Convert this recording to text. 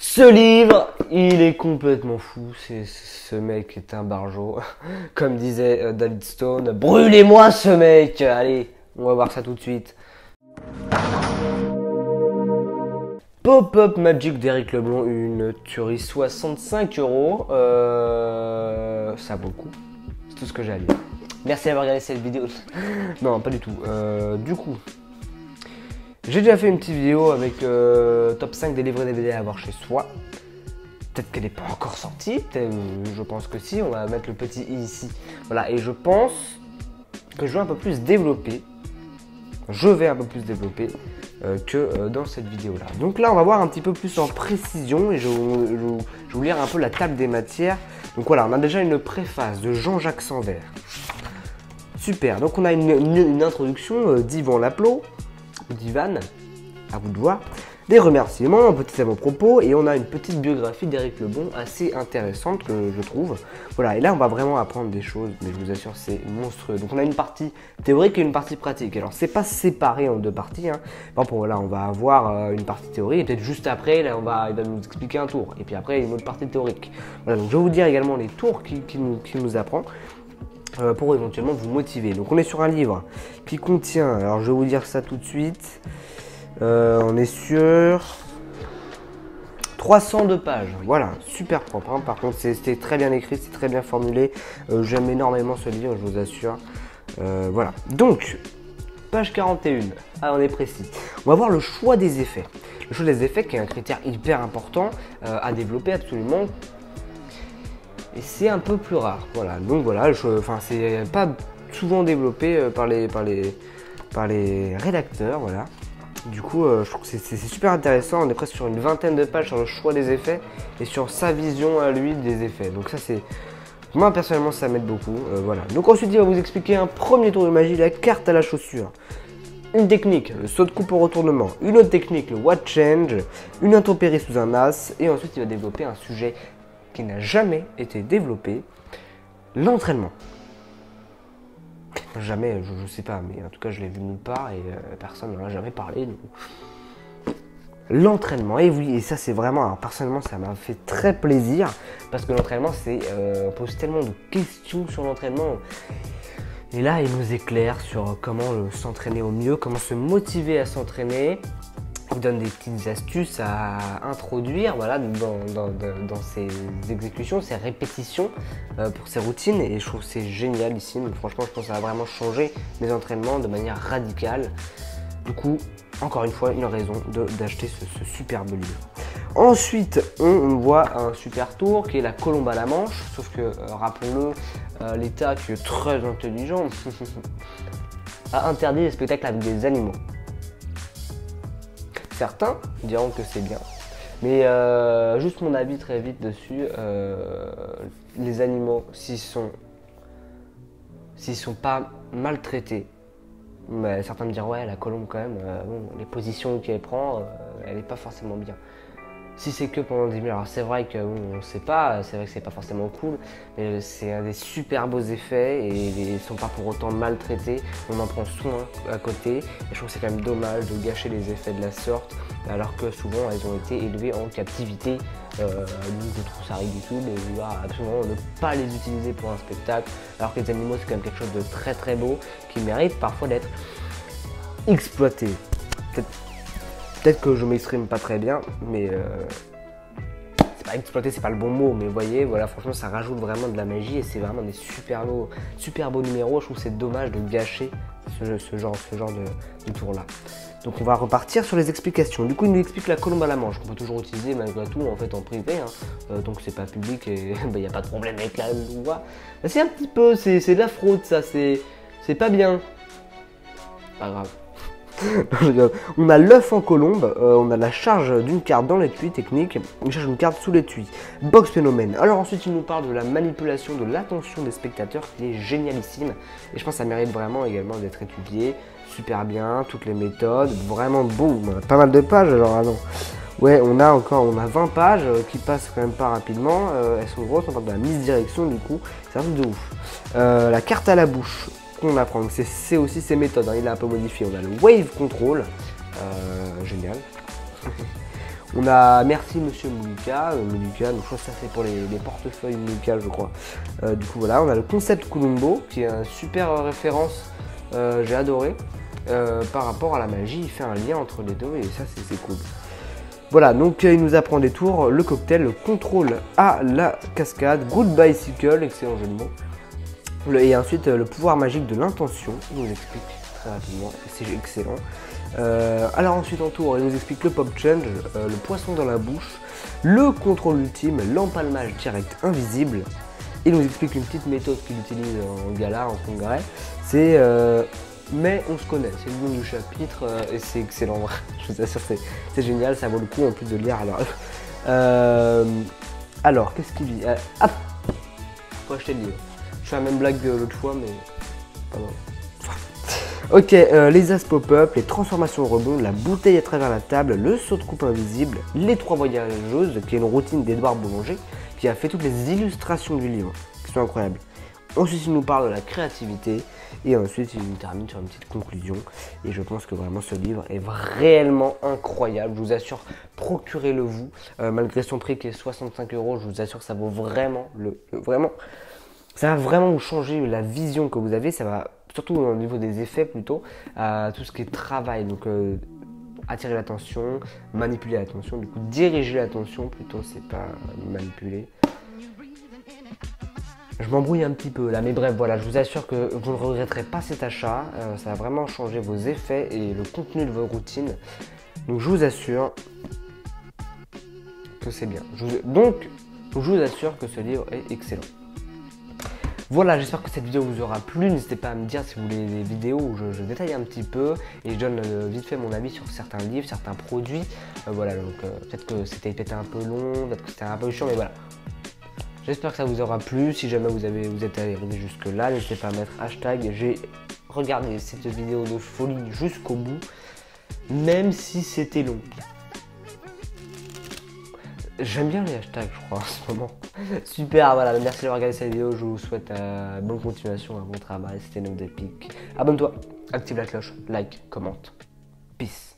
Ce livre, il est complètement fou. Ce mec est un barjot. Comme disait David Stone, brûlez-moi ce mec. Allez, on va voir ça tout de suite. Pop-Up Magic d'Eric Leblond, une tuerie, 65 €. Ça vaut le coup. C'est tout ce que j'ai à dire. Merci d'avoir regardé cette vidéo. Non, pas du tout. Du coup, j'ai déjà fait une petite vidéo avec top 5 des livres DVD à avoir chez soi. Peut-être qu'elle n'est pas encore sortie. Je pense que si. On va mettre le petit i ici. Voilà. Et je pense que je vais un peu plus développer. Je vais un peu plus développer que dans cette vidéo-là. Donc là, on va voir un petit peu plus en précision et je vais vous lire un peu la table des matières. Donc voilà, on a déjà une préface de Jean-Jacques Sanvert. Super. Donc on a une introduction d'Yvan Laplot, d'Ivan, à vous de voir. Des remerciements, un petit avant-propos et on a une petite biographie d'Eric Leblond assez intéressante que je trouve. Voilà, et là on va vraiment apprendre des choses, mais je vous assure c'est monstrueux. Donc on a une partie théorique et une partie pratique. Alors c'est pas séparé en deux parties. Par exemple, voilà, on va avoir une partie théorique et peut-être juste après, là il va nous expliquer un tour. Et puis après une autre partie théorique. Voilà, donc je vais vous dire également les tours qu'il nous apprend. Pour éventuellement vous motiver. Donc on est sur un livre qui contient, alors je vais vous dire ça tout de suite, on est sur 302 pages, voilà, super propre, Par contre c'était très bien écrit, c'est très bien formulé, j'aime énormément ce livre, je vous assure. Voilà, donc page 41, on est précis, on va voir le choix des effets. Le choix des effets qui est un critère hyper important à développer absolument. Et c'est un peu plus rare, voilà. Donc voilà, c'est pas souvent développé par les rédacteurs, voilà. Du coup, je trouve que c'est super intéressant. On est presque sur une vingtaine de pages sur le choix des effets et sur sa vision à lui des effets. Donc ça, c'est moi personnellement, ça m'aide beaucoup. Voilà. Donc ensuite, il va vous expliquer un premier tour de magie, la carte à la chaussure. Une technique, le saut de coupe au retournement. Une autre technique, le what change. Une intempérie sous un as. Et ensuite, il va développer un sujet qui n'a jamais été développé, l'entraînement. Jamais, je sais pas, mais en tout cas je l'ai vu nulle part et personne n'en a jamais parlé. L'entraînement, et oui, et ça c'est vraiment, alors personnellement ça m'a fait très plaisir, parce que l'entraînement c'est, on pose tellement de questions sur l'entraînement, et là il nous éclaire sur comment s'entraîner au mieux, comment se motiver à s'entraîner. Il donne des petites astuces à introduire, voilà, dans ses exécutions, ses répétitions pour ses routines, et je trouve que c'est génial ici. Donc, franchement, je pense que ça va vraiment changer mes entraînements de manière radicale. Du coup, encore une fois, une raison d'acheter ce superbe livre. Ensuite, on voit un super tour qui est la colombe à la manche, sauf que, rappelons-le, l'État qui est très intelligent a interdit les spectacles avec des animaux. Certains diront que c'est bien, mais juste mon avis très vite dessus, les animaux, s'ils sont pas maltraités, mais certains me diront ouais la colombe quand même, bon, les positions qu'elle prend, elle n'est pas forcément bien. Si c'est que pendant 10 minutes, alors c'est vrai que on sait pas, c'est vrai que c'est pas forcément cool, mais c'est un des super beaux effets et ils sont pas pour autant maltraités. On en prend soin à côté et je trouve que c'est quand même dommage de gâcher les effets de la sorte alors que souvent elles ont été élevées en captivité. Donc je trouve ça ridicule et vouloir absolument ne pas les utiliser pour un spectacle alors que les animaux c'est quand même quelque chose de très très beau qui mérite parfois d'être exploité. Peut-être que je m'exprime pas très bien, mais c'est pas exploiter, c'est pas le bon mot, mais vous voyez, voilà, franchement, ça rajoute vraiment de la magie et c'est vraiment des super beaux numéros. Je trouve que c'est dommage de gâcher ce genre de tour-là. Donc on va repartir sur les explications. Du coup, il nous explique la colombe à la manche qu'on peut toujours utiliser malgré tout en fait en privé, donc c'est pas public et il n'y a pas de problème avec la loi. C'est un petit peu, c'est de la fraude ça, c'est pas bien. Pas grave. On a l'œuf en colombe, on a la charge d'une carte dans l'étui technique, on charge une carte sous l'étui. Box phénomène. Alors ensuite il nous parle de la manipulation de l'attention des spectateurs qui est génialissime et je pense que ça mérite vraiment également d'être étudié. Super bien, toutes les méthodes, vraiment beau, pas mal de pages alors non. Ouais, on a 20 pages qui passent quand même pas rapidement, elles sont grosses, on parle de la mise direction du coup, c'est un truc de ouf. La carte à la bouche. On apprend, c'est aussi ses méthodes, il a un peu modifié. On a le wave control, génial. On a merci Monsieur Mouika, Mouika, donc je crois que ça c'est pour les portefeuilles Mouika je crois. Du coup voilà, on a le concept Columbo qui est une super référence, j'ai adoré. Par rapport à la magie, il fait un lien entre les deux et ça c'est cool. Voilà, donc il nous apprend des tours, le cocktail, le contrôle à la cascade, good bicycle, excellent jeu de mots. Et ensuite le pouvoir magique de l'intention, il nous explique très rapidement, c'est excellent. Alors ensuite en tour, il nous explique le pop change, le poisson dans la bouche, le contrôle ultime, l'empalmage direct invisible. Il nous explique une petite méthode qu'il utilise en gala, en congrès. C'est mais on se connaît, c'est le nom du chapitre et c'est excellent. Je vous assure, c'est génial, ça vaut le coup en plus de lire. Alors qu'est-ce qu'il dit? Ah, faut acheter le livre. Je fais la même blague de l'autre fois, mais pas mal. Ok, les as pop-up, les transformations rebond, la bouteille à travers la table, le saut de coupe invisible, les 3 voyageuses, qui est une routine d'Edouard Boulanger, qui a fait toutes les illustrations du livre, qui sont incroyables. Ensuite, il nous parle de la créativité, et ensuite, il nous termine sur une petite conclusion. Et je pense que vraiment, ce livre est réellement incroyable. Je vous assure, procurez-le vous. Malgré son prix qui est 65 €, je vous assure que ça vaut vraiment vraiment. Ça va vraiment vous changer la vision que vous avez. Ça va, surtout au niveau des effets plutôt, tout ce qui est travail. Donc, attirer l'attention, manipuler l'attention. Du coup, diriger l'attention plutôt, c'est pas manipuler. Je m'embrouille un petit peu là, mais bref, voilà, je vous assure que vous ne regretterez pas cet achat. Ça va vraiment changer vos effets et le contenu de vos routines. Donc, je vous assure que c'est bien. Donc, je vous assure que ce livre est excellent. Voilà, j'espère que cette vidéo vous aura plu. N'hésitez pas à me dire si vous voulez des vidéos où je détaille un petit peu et je donne vite fait mon avis sur certains livres, certains produits. Voilà, donc peut-être que c'était peut-être un peu long, peut-être que c'était un peu chiant, mais voilà. J'espère que ça vous aura plu. Si jamais vous êtes arrivé jusque là, n'hésitez pas à mettre hashtag. J'ai regardé cette vidéo de folie jusqu'au bout, même si c'était long. J'aime bien les hashtags, je crois, en ce moment. Super, voilà, merci d'avoir regardé cette vidéo. Je vous souhaite bonne continuation à bon travail. C'était Note Epic. Abonne-toi, active la cloche, like, commente. Peace.